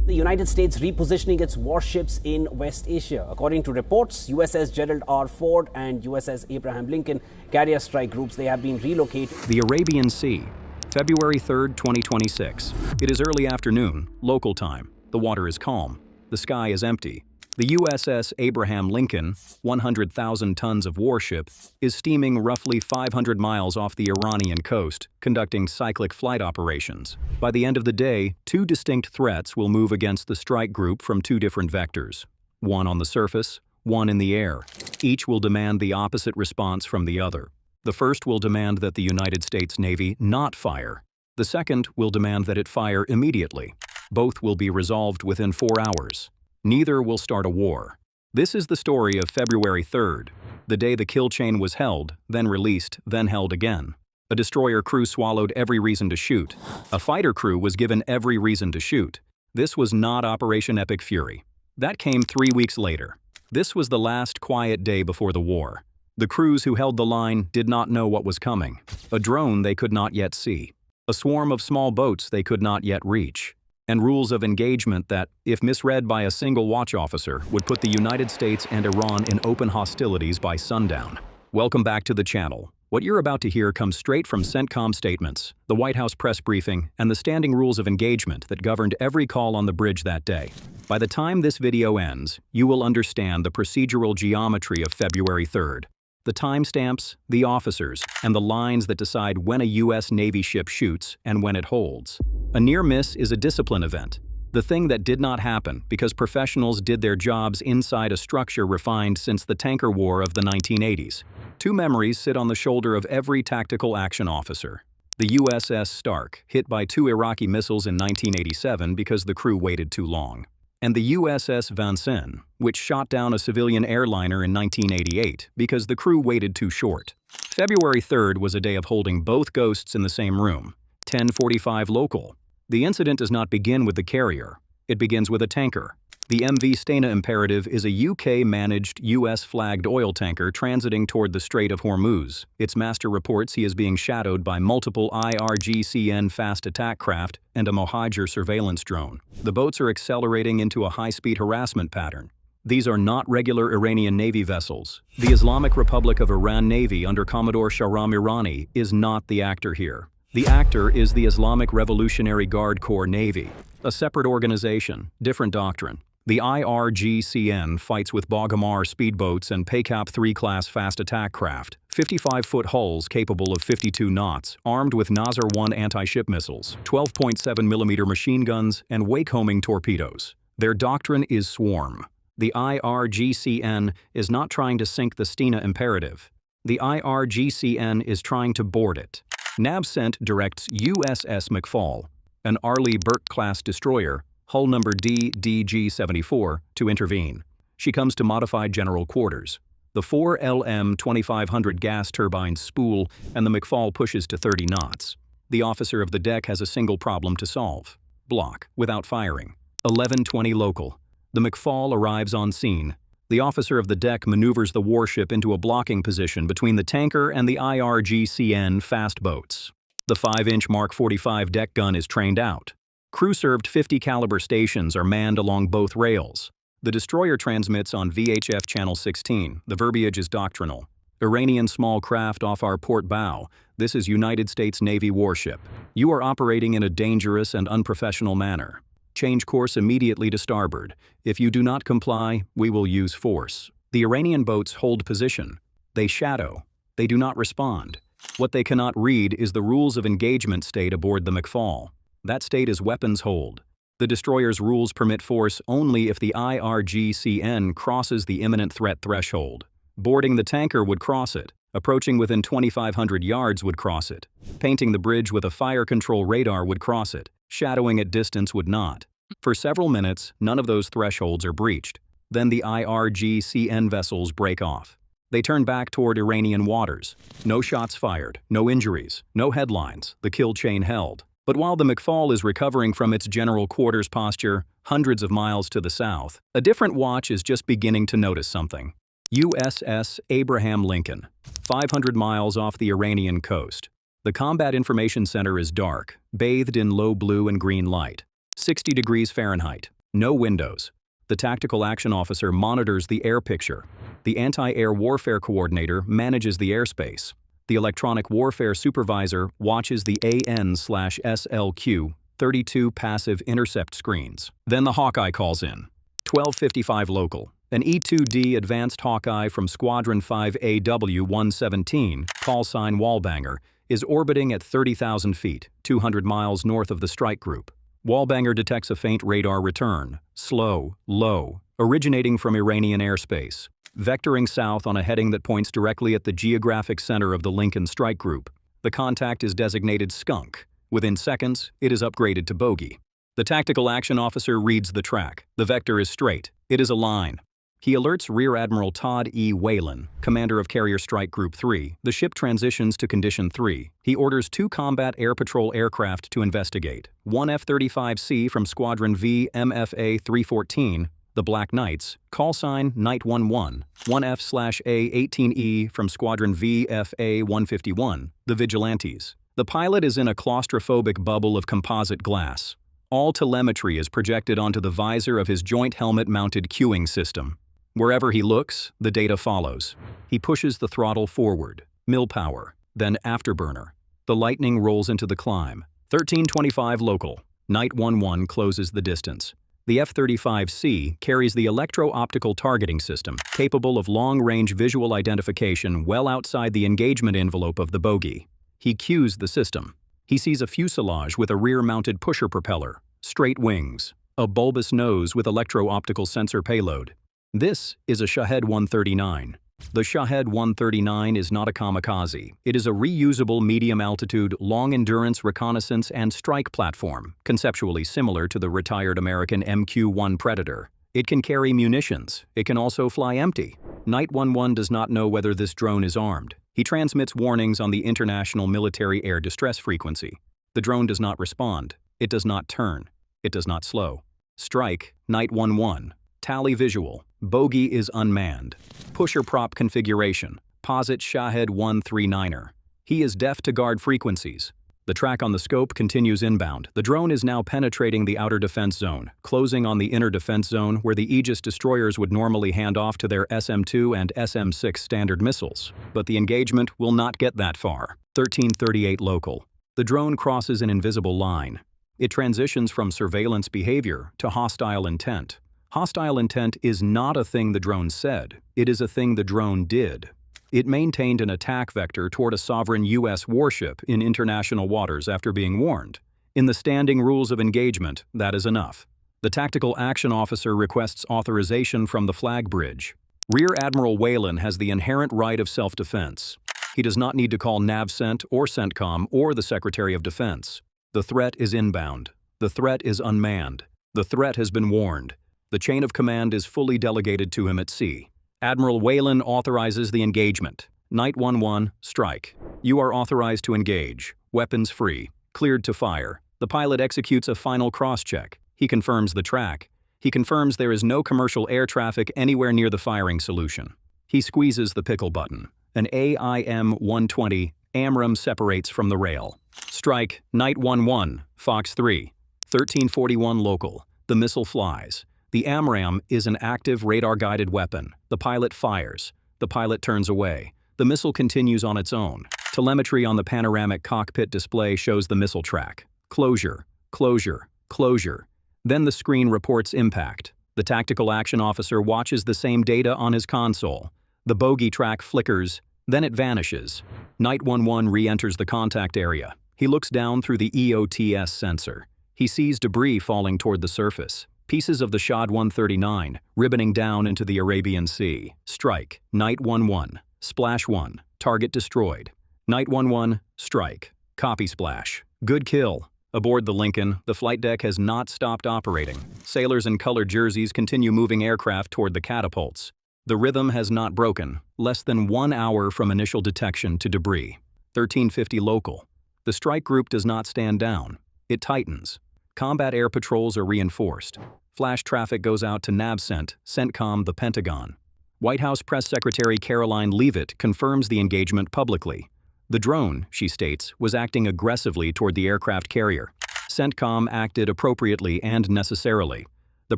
The United States repositioning its warships in West Asia. According to reports, USS Gerald R. Ford and USS Abraham Lincoln carrier strike groups, they have been relocated. The Arabian Sea, February 3, 2026. It is early afternoon, local time. The water is calm. The sky is empty. The USS Abraham Lincoln, 100,000 tons of warship, is steaming roughly 500 miles off the Iranian coast, conducting cyclic flight operations. By the end of the day, two distinct threats will move against the strike group from two different vectors. One on the surface, one in the air. Each will demand the opposite response from the other. The first will demand that the United States Navy not fire. The second will demand that it fire immediately. Both will be resolved within 4 hours. Neither will start a war. This is the story of February 3rd, the day the kill chain was held, then released, then held again. A destroyer crew swallowed every reason to shoot. A fighter crew was given every reason to shoot. This was not Operation Epic Fury. That came 3 weeks later. This was the last quiet day before the war. The crews who held the line did not know what was coming. A drone they could not yet see. A swarm of small boats they could not yet reach. And rules of engagement that, if misread by a single watch officer, would put the United States and Iran in open hostilities by sundown. Welcome back to the channel. What you're about to hear comes straight from CENTCOM statements, the White House press briefing, and the standing rules of engagement that governed every call on the bridge that day. By the time this video ends, you will understand the procedural geometry of February 3rd. The timestamps, the officers, and the lines that decide when a U.S. Navy ship shoots and when it holds. A near miss is a discipline event, the thing that did not happen because professionals did their jobs inside a structure refined since the tanker war of the 1980s. Two memories sit on the shoulder of every tactical action officer. The USS Stark, hit by 2 Iraqi missiles in 1987 because the crew waited too long. And the USS Vincennes, which shot down a civilian airliner in 1988 because the crew waited too short. February 3rd was a day of holding both ghosts in the same room, 10:45 local. The incident does not begin with the carrier. It begins with a tanker. The MV Stena Imperative is a UK-managed, US-flagged oil tanker transiting toward the Strait of Hormuz. Its master reports he is being shadowed by multiple IRGCN fast attack craft and a Mohajer surveillance drone. The boats are accelerating into a high-speed harassment pattern. These are not regular Iranian Navy vessels. The Islamic Republic of Iran Navy under Commodore Shahram Irani is not the actor here. The actor is the Islamic Revolutionary Guard Corps Navy, a separate organization, different doctrine. The IRGCN fights with Bogomar speedboats and PACAP 3 class fast attack craft, 55-foot hulls capable of 52 knots, armed with Nasr-1 anti-ship missiles, 12.7mm machine guns, and wake-homing torpedoes. Their doctrine is swarm. The IRGCN is not trying to sink the Stena Imperative. The IRGCN is trying to board it. NAVCENT directs USS McFaul, an Arleigh Burke-class destroyer, hull number DDG-74, to intervene. She comes to modified general quarters. The 4 LM-2500 gas turbines spool, and the McFaul pushes to 30 knots. The officer of the deck has a single problem to solve. Block, without firing. 11:20 local. The McFaul arrives on scene. The officer of the deck maneuvers the warship into a blocking position between the tanker and the IRGCN fast boats. The 5-inch Mark 45 deck gun is trained out. Crew-served .50 caliber stations are manned along both rails. The destroyer transmits on VHF channel 16. The verbiage is doctrinal. Iranian small craft off our port bow. This is United States Navy warship. You are operating in a dangerous and unprofessional manner. Change course immediately to starboard. If you do not comply, we will use force. The Iranian boats hold position. They shadow. They do not respond. What they cannot read is the rules of engagement state aboard the McFaul. That state is weapons hold. The destroyer's rules permit force only if the IRGCN crosses the imminent threat threshold. Boarding the tanker would cross it. Approaching within 2,500 yards would cross it. Painting the bridge with a fire control radar would cross it. Shadowing at distance would not. For several minutes, none of those thresholds are breached. Then the IRGCN vessels break off. They turn back toward Iranian waters. No shots fired, no injuries, no headlines, the kill chain held. But while the McFaul is recovering from its general quarters posture, hundreds of miles to the south, a different watch is just beginning to notice something. USS Abraham Lincoln, 500 miles off the Iranian coast. The Combat Information Center is dark, bathed in low blue and green light. 60 degrees Fahrenheit. No windows. The tactical action officer monitors the air picture. The anti-air warfare coordinator manages the airspace. The electronic warfare supervisor watches the AN/SLQ 32 passive intercept screens. Then the Hawkeye calls in. 12:55 local. An E-2D Advanced Hawkeye from Squadron 5 AW-117, call sign Wallbanger, is orbiting at 30,000 feet, 200 miles north of the strike group. Wallbanger detects a faint radar return, slow, low, originating from Iranian airspace, vectoring south on a heading that points directly at the geographic center of the Lincoln strike group. The contact is designated Skunk. Within seconds, it is upgraded to Bogey. The tactical action officer reads the track. The vector is straight. It is a line. He alerts Rear Admiral Todd E. Whalen, commander of Carrier Strike Group 3. The ship transitions to Condition 3. He orders 2 combat air patrol aircraft to investigate. 1 F-35C from Squadron V MFA 314, the Black Knights, call sign Knight 11. 1 F/A-18E from Squadron VFA 151, the Vigilantes. The pilot is in a claustrophobic bubble of composite glass. All telemetry is projected onto the visor of his joint helmet-mounted cueing system. Wherever he looks, the data follows. He pushes the throttle forward, mill power, then afterburner. The Lightning rolls into the climb. 13:25 local. Knight 11 closes the distance. The F-35C carries the electro-optical targeting system, capable of long-range visual identification well outside the engagement envelope of the bogey. He cues the system. He sees a fuselage with a rear-mounted pusher propeller, straight wings, a bulbous nose with electro-optical sensor payload. This is a Shahed-139. The Shahed-139 is not a kamikaze. It is a reusable medium-altitude, long-endurance reconnaissance and strike platform, conceptually similar to the retired American MQ-1 Predator. It can carry munitions. It can also fly empty. Knight 11 does not know whether this drone is armed. He transmits warnings on the International Military Air Distress frequency. The drone does not respond. It does not turn. It does not slow. Strike, Knight 11. Tally visual. Bogey is unmanned. Pusher prop configuration. Posit Shahed-139er. He is deaf to guard frequencies. The track on the scope continues inbound. The drone is now penetrating the outer defense zone, closing on the inner defense zone where the Aegis destroyers would normally hand off to their SM-2 and SM-6 standard missiles. But the engagement will not get that far. 13:38 local. The drone crosses an invisible line. It transitions from surveillance behavior to hostile intent. Hostile intent is not a thing the drone said. It is a thing the drone did. It maintained an attack vector toward a sovereign U.S. warship in international waters after being warned. In the standing rules of engagement, that is enough. The tactical action officer requests authorization from the flag bridge. Rear Admiral Whalen has the inherent right of self-defense. He does not need to call NAVCENT or CENTCOM or the Secretary of Defense. The threat is inbound. The threat is unmanned. The threat has been warned. The chain of command is fully delegated to him at sea. Admiral Whalen authorizes the engagement. Knight 11, strike. You are authorized to engage. Weapons free. Cleared to fire. The pilot executes a final cross-check. He confirms the track. He confirms there is no commercial air traffic anywhere near the firing solution. He squeezes the pickle button. An AIM-120 AMRAAM separates from the rail. Strike, Knight 11, Fox 3. 13:41 local. The missile flies. The AMRAAM is an active radar-guided weapon. The pilot fires. The pilot turns away. The missile continues on its own. Telemetry on the panoramic cockpit display shows the missile track. Closure, closure, closure. Then the screen reports impact. The tactical action officer watches the same data on his console. The bogey track flickers, then it vanishes. Knight 11 re-enters the contact area. He looks down through the EOTS sensor. He sees debris falling toward the surface. Pieces of the Shahed-139, ribboning down into the Arabian Sea. Strike, Knight 11, Splash 1, target destroyed. Knight 11, strike. Copy splash. Good kill. Aboard the Lincoln, the flight deck has not stopped operating. Sailors in colored jerseys continue moving aircraft toward the catapults. The rhythm has not broken, less than 1 hour from initial detection to debris. 13:50 local. The strike group does not stand down. It tightens. Combat air patrols are reinforced. Flash traffic goes out to NAVCENT, CENTCOM, the Pentagon. White House Press Secretary Caroline Leavitt confirms the engagement publicly. The drone, she states, was acting aggressively toward the aircraft carrier. CENTCOM acted appropriately and necessarily. The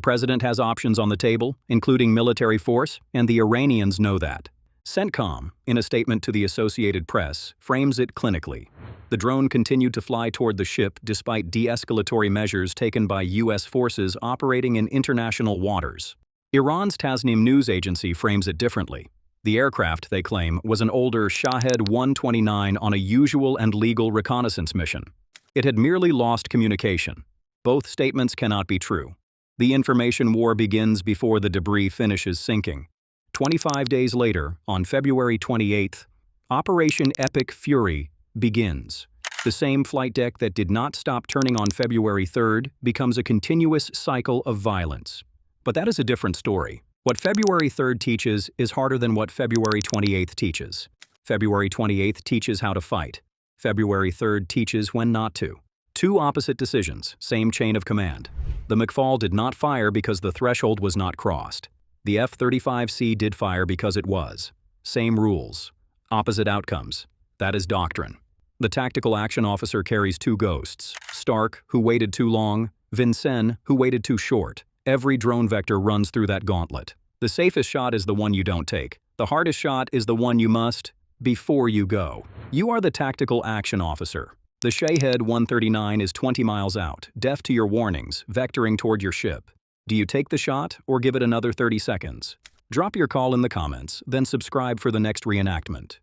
president has options on the table, including military force, and the Iranians know that. CENTCOM, in a statement to the Associated Press, frames it clinically. The drone continued to fly toward the ship despite de-escalatory measures taken by U.S. forces operating in international waters. Iran's Tasnim news agency frames it differently. The aircraft, they claim, was an older Shahed-139 on a usual and legal reconnaissance mission. It had merely lost communication. Both statements cannot be true. The information war begins before the debris finishes sinking. 25 days later, on February 28th, Operation Epic Fury begins. The same flight deck that did not stop turning on February 3rd becomes a continuous cycle of violence. But that is a different story. What February 3rd teaches is harder than what February 28th teaches. February 28th teaches how to fight. February 3rd teaches when not to. Two opposite decisions, same chain of command. The McFaul did not fire because the threshold was not crossed. The F-35C did fire because it was. Same rules. Opposite outcomes. That is doctrine. The tactical action officer carries two ghosts. Stark, who waited too long, Vincennes, who waited too short. Every drone vector runs through that gauntlet. The safest shot is the one you don't take. The hardest shot is the one you must, before you go. You are the tactical action officer. The Shahed-139 is 20 miles out, deaf to your warnings, vectoring toward your ship. Do you take the shot or give it another 30 seconds? Drop your call in the comments, then subscribe for the next reenactment.